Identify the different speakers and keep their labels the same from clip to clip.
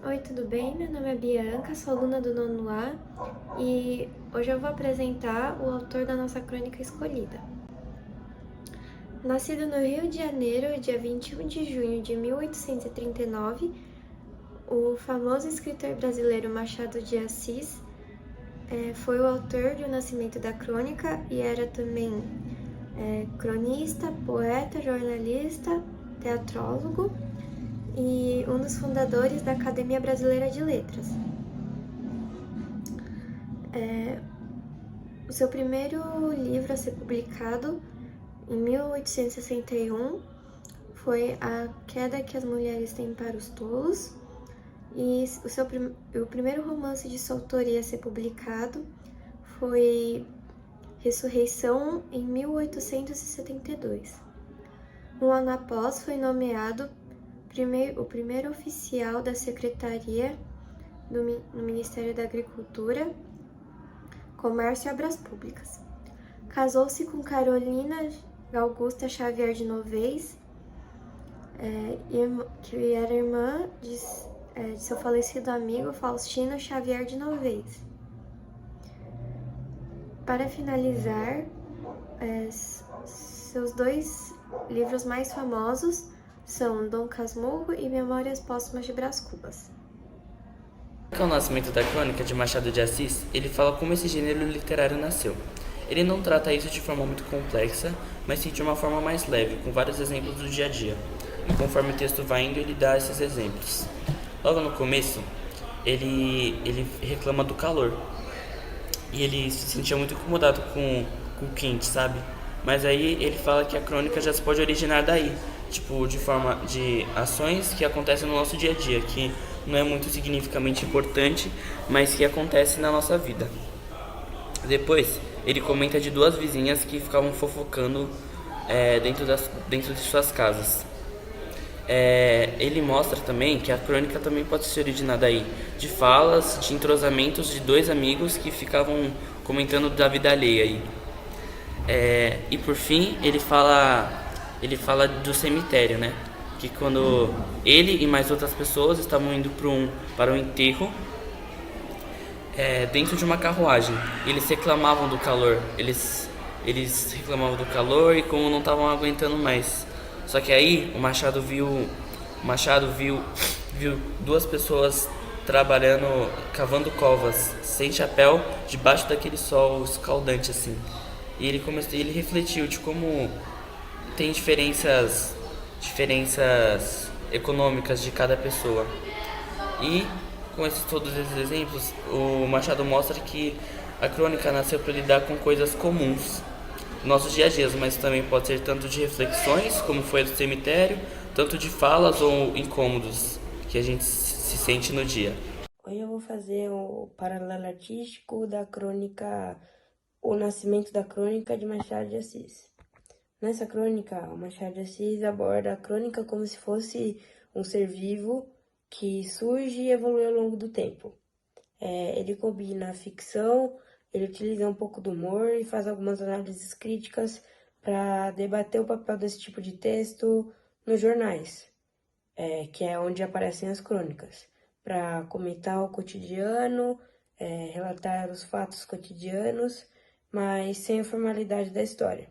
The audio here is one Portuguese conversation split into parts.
Speaker 1: Oi, tudo bem? Meu nome é Bianca, sou aluna do nono A e hoje eu vou apresentar o autor da nossa crônica escolhida. Nascido no Rio de Janeiro, dia 21 de junho de 1839, o famoso escritor brasileiro Machado de Assis foi o autor do nascimento da crônica e era também cronista, poeta, jornalista, teatrólogo e um dos fundadores da Academia Brasileira de Letras. O seu primeiro livro a ser publicado, em 1861, foi A Queda que as Mulheres Têm para os Tolos, e o primeiro romance de sua autoria a ser publicado foi Ressurreição, em 1872. Um ano após, foi nomeado o primeiro oficial da Secretaria no Ministério da Agricultura, Comércio e Obras Públicas. Casou-se com Carolina Augusta Xavier de Novaes, que era irmã de seu falecido amigo Faustino Xavier de Novaes. Para finalizar, seus dois livros mais famosos são Dom Casmurro e Memórias Póstumas de Brás Cubas.
Speaker 2: Com o nascimento da crônica de Machado de Assis, ele fala como esse gênero literário nasceu. Ele não trata isso de forma muito complexa, mas sim de uma forma mais leve, com vários exemplos do dia a dia. E conforme o texto vai indo, ele dá esses exemplos. Logo no começo, ele reclama do calor. E ele se sentia muito incomodado com o quente, sabe? Mas aí ele fala que a crônica já se pode originar daí, tipo, de forma de ações que acontecem no nosso dia a dia, que não é muito significativamente importante, mas que acontece na nossa vida. Depois, ele comenta de duas vizinhas que ficavam fofocando dentro de suas casas. Ele mostra também que a crônica também pode se originar daí, de falas, de entrosamentos de dois amigos que ficavam comentando da vida alheia aí. E por fim, ele fala do cemitério, né? Que quando ele e mais outras pessoas estavam indo para um enterro, dentro de uma carruagem, eles reclamavam do calor. Eles reclamavam do calor e como não estavam aguentando mais. Só que aí o Machado viu duas pessoas trabalhando, cavando covas, sem chapéu, debaixo daquele sol escaldante assim. E ele refletiu de como tem diferenças econômicas de cada pessoa. E com todos esses exemplos, o Machado mostra que a crônica nasceu para lidar com coisas comuns, nossos dia a dias, mas também pode ser tanto de reflexões, como foi a do cemitério, tanto de falas ou incômodos que a gente se sente no dia.
Speaker 3: Hoje eu vou fazer o paralelo artístico da crônica, o nascimento da crônica de Machado de Assis. Nessa crônica, o Machado de Assis aborda a crônica como se fosse um ser vivo que surge e evolui ao longo do tempo. Ele combina a ficção, ele utiliza um pouco do humor e faz algumas análises críticas para debater o papel desse tipo de texto nos jornais, que é onde aparecem as crônicas, para comentar o cotidiano, relatar os fatos cotidianos, mas sem a formalidade da história.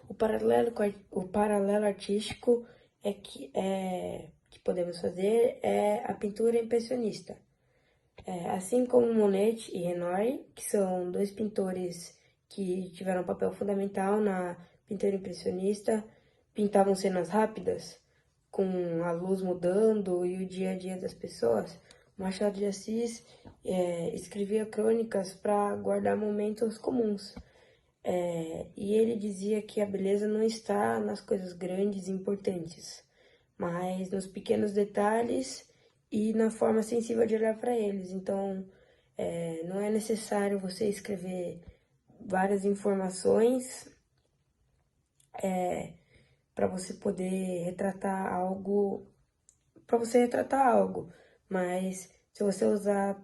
Speaker 3: O paralelo artístico que podemos fazer é a pintura impressionista. Assim como Monet e Renoir, que são dois pintores que tiveram um papel fundamental na pintura impressionista, pintavam cenas rápidas, com a luz mudando e o dia a dia das pessoas. Machado de Assis escrevia crônicas para guardar momentos comuns. E ele dizia que a beleza não está nas coisas grandes e importantes, mas nos pequenos detalhes e na forma sensível de olhar para eles. Então, não é necessário você escrever várias informações para você poder retratar algo, mas se você usar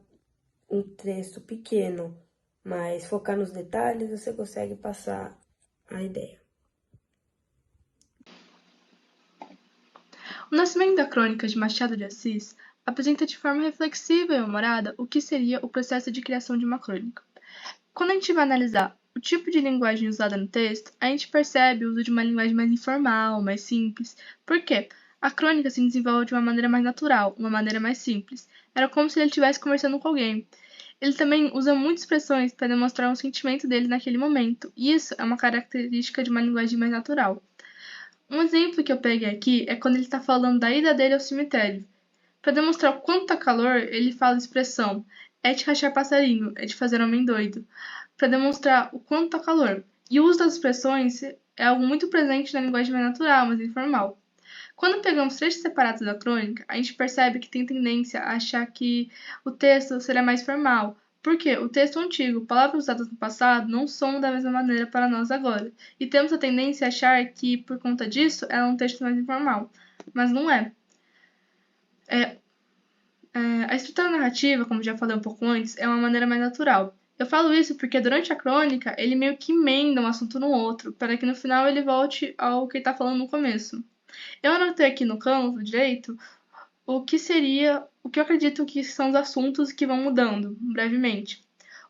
Speaker 3: um texto pequeno, mas focar nos detalhes, você consegue passar a ideia.
Speaker 4: O nascimento da crônica de Machado de Assis apresenta de forma reflexiva e humorada o que seria o processo de criação de uma crônica. Quando a gente vai analisar o tipo de linguagem usada no texto, a gente percebe o uso de uma linguagem mais informal, mais simples. Por quê? A crônica se desenvolve de uma maneira mais natural, uma maneira mais simples. Era como se ele estivesse conversando com alguém. Ele também usa muitas expressões para demonstrar um sentimento dele naquele momento, e isso é uma característica de uma linguagem mais natural. Um exemplo que eu peguei aqui é quando ele está falando da ida dele ao cemitério. Para demonstrar o quanto tá calor, ele fala a expressão é de rachar passarinho, é de fazer homem doido, para demonstrar o quanto tá calor. E o uso das expressões é algo muito presente na linguagem mais natural, mais informal. Quando pegamos trechos separados da crônica, a gente percebe que tem tendência a achar que o texto seria mais formal, porque o texto antigo, palavras usadas no passado, não soam da mesma maneira para nós agora, e temos a tendência a achar que, por conta disso, é um texto mais informal, mas não é. A estrutura narrativa, como já falei um pouco antes, é uma maneira mais natural. Eu falo isso porque durante a crônica ele meio que emenda um assunto no outro, para que no final ele volte ao que ele está falando no começo. Eu anotei aqui no canto direito o que eu acredito que são os assuntos que vão mudando, brevemente.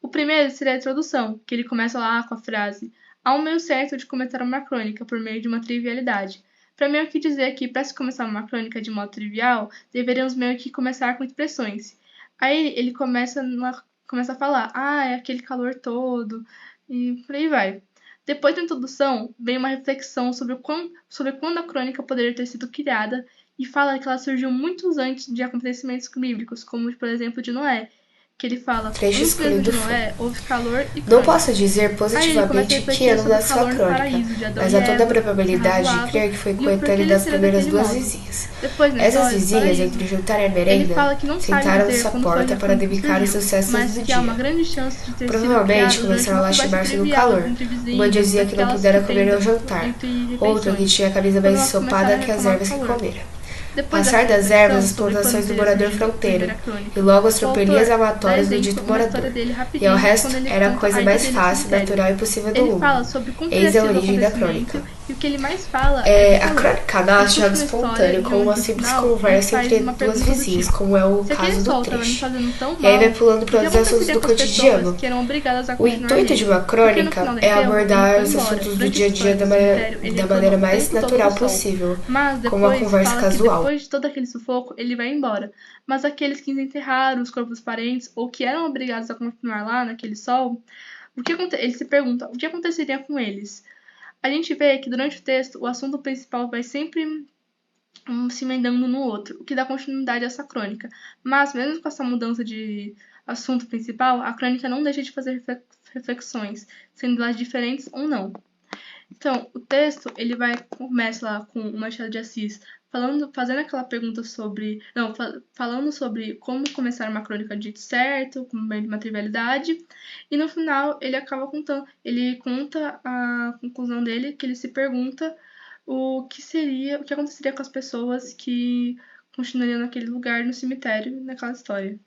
Speaker 4: O primeiro seria a introdução, que ele começa lá com a frase: há um meio certo de começar uma crônica por meio de uma trivialidade. Para meio que dizer que para se começar uma crônica de modo trivial, deveríamos meio que começar com expressões. Aí ele começa a falar, é aquele calor todo, e por aí vai. Depois da introdução, vem uma reflexão sobre quando a crônica poderia ter sido criada e fala que ela surgiu muitos antes de acontecimentos bíblicos, como por exemplo de Noé, que ele fala,
Speaker 5: Trecho
Speaker 4: no período
Speaker 5: escolhido
Speaker 4: de
Speaker 5: foi:
Speaker 4: Noé houve calor e
Speaker 5: Não
Speaker 4: crônica.
Speaker 5: posso dizer
Speaker 4: Aí ele começa a
Speaker 5: positivamente que
Speaker 4: refletir
Speaker 5: ano
Speaker 4: sobre o
Speaker 5: nasceu a
Speaker 4: calor no
Speaker 5: crônica,
Speaker 4: paraíso de Adão
Speaker 5: mas
Speaker 4: e
Speaker 5: há toda a
Speaker 4: Eva,
Speaker 5: probabilidade
Speaker 4: Terra
Speaker 5: de
Speaker 4: do
Speaker 5: crer que foi
Speaker 4: Água, e o porquê
Speaker 5: coetâneo
Speaker 4: ele
Speaker 5: das
Speaker 4: seria
Speaker 5: primeiras
Speaker 4: daquele
Speaker 5: duas
Speaker 4: modo.
Speaker 5: vizinhas.
Speaker 4: Depois na
Speaker 5: Essas
Speaker 4: história do
Speaker 5: vizinhas,
Speaker 4: paraíso,
Speaker 5: entre juntarem a
Speaker 4: ele
Speaker 5: merenda,
Speaker 4: fala que não sabe
Speaker 5: sentaram-se
Speaker 4: dizer
Speaker 5: à
Speaker 4: quando foi
Speaker 5: porta
Speaker 4: que
Speaker 5: para
Speaker 4: a
Speaker 5: debicar os
Speaker 4: surgiu,
Speaker 5: sucessos
Speaker 4: mas
Speaker 5: do
Speaker 4: que há uma
Speaker 5: dia.
Speaker 4: grande chance de ter sido
Speaker 5: Provavelmente
Speaker 4: criado durante
Speaker 5: começaram a
Speaker 4: uma conversa
Speaker 5: lastimar-se do
Speaker 4: trivial
Speaker 5: calor.
Speaker 4: entre vizinhos,
Speaker 5: Uma dizia que não
Speaker 4: naquelas
Speaker 5: pudera comer
Speaker 4: tendas
Speaker 5: ao jantar,
Speaker 4: entre
Speaker 5: outra que
Speaker 4: refeições,
Speaker 5: tinha a camisa
Speaker 4: quando
Speaker 5: mais
Speaker 4: elas começaram
Speaker 5: ensopada
Speaker 4: a
Speaker 5: que as
Speaker 4: reclamar do
Speaker 5: ervas que
Speaker 4: calor.
Speaker 5: comera.
Speaker 4: Depois
Speaker 5: Passar
Speaker 4: dessa
Speaker 5: das ervas,
Speaker 4: reflexão
Speaker 5: as
Speaker 4: sobre quando
Speaker 5: plantações do
Speaker 4: teria
Speaker 5: morador
Speaker 4: surgido a
Speaker 5: fronteiro,
Speaker 4: primeira crônica,
Speaker 5: e logo as
Speaker 4: o
Speaker 5: tropelias
Speaker 4: autor dá
Speaker 5: amatórias do
Speaker 4: exemplo
Speaker 5: dito
Speaker 4: uma história
Speaker 5: morador.
Speaker 4: dele
Speaker 5: E
Speaker 4: rapidinho,
Speaker 5: ao resto
Speaker 4: quando ele
Speaker 5: era a
Speaker 4: conta
Speaker 5: coisa
Speaker 4: a ida
Speaker 5: mais
Speaker 4: dele ao
Speaker 5: fácil,
Speaker 4: cemitério.
Speaker 5: natural e possível do
Speaker 4: Ele
Speaker 5: mundo.
Speaker 4: fala sobre como
Speaker 5: Eis
Speaker 4: teria
Speaker 5: a
Speaker 4: sido o
Speaker 5: origem da
Speaker 4: acontecimento
Speaker 5: crônica.
Speaker 4: e o que ele mais fala é
Speaker 5: A
Speaker 4: do calor.
Speaker 5: crônica nasce de
Speaker 4: Ele
Speaker 5: algo
Speaker 4: puxa uma
Speaker 5: espontâneo,
Speaker 4: história
Speaker 5: como
Speaker 4: e
Speaker 5: uma
Speaker 4: no
Speaker 5: simples
Speaker 4: final, ele
Speaker 5: conversa
Speaker 4: faz
Speaker 5: entre
Speaker 4: uma
Speaker 5: duas
Speaker 4: pergunta do
Speaker 5: vizinhas,
Speaker 4: tipo,
Speaker 5: como é o
Speaker 4: se aquele
Speaker 5: caso do
Speaker 4: sol estava me
Speaker 5: trecho.
Speaker 4: fazendo tão
Speaker 5: E aí vai
Speaker 4: mal,
Speaker 5: pulando
Speaker 4: o
Speaker 5: para
Speaker 4: que
Speaker 5: os assuntos
Speaker 4: aconteceria
Speaker 5: do
Speaker 4: com as pessoas
Speaker 5: cotidiano.
Speaker 4: que eram obrigadas a
Speaker 5: O
Speaker 4: continuar
Speaker 5: intuito de
Speaker 4: nele?
Speaker 5: uma
Speaker 4: Porque no final
Speaker 5: crônica
Speaker 4: do
Speaker 5: é
Speaker 4: enterro, ele
Speaker 5: abordar
Speaker 4: foi
Speaker 5: os
Speaker 4: embora.
Speaker 5: assuntos do
Speaker 4: Durante a
Speaker 5: dia a dia
Speaker 4: história do cemitério, ele
Speaker 5: da
Speaker 4: reclama
Speaker 5: maneira
Speaker 4: o
Speaker 5: mais
Speaker 4: tempo todo do
Speaker 5: natural
Speaker 4: sol.
Speaker 5: possível,
Speaker 4: Mas
Speaker 5: como uma
Speaker 4: depois
Speaker 5: conversa
Speaker 4: fala que
Speaker 5: casual.
Speaker 4: depois de todo aquele sufoco, ele vai embora. Mas aqueles que enterraram os corpos dos parentes ou que eram obrigados a continuar lá naquele sol, ele se pergunta o que aconteceria com eles. A gente vê que durante o texto o assunto principal vai sempre se emendando no outro, o que dá continuidade a essa crônica. Mas, mesmo com essa mudança de assunto principal, a crônica não deixa de fazer reflexões, sendo elas diferentes ou não. Então, o texto, começa lá com o Machado de Assis fazendo aquela pergunta sobre, não, falando sobre como começar uma crônica de certo, com meio de uma trivialidade, e no final ele conta a conclusão dele, que ele se pergunta o que aconteceria com as pessoas que continuariam naquele lugar, no cemitério, naquela história.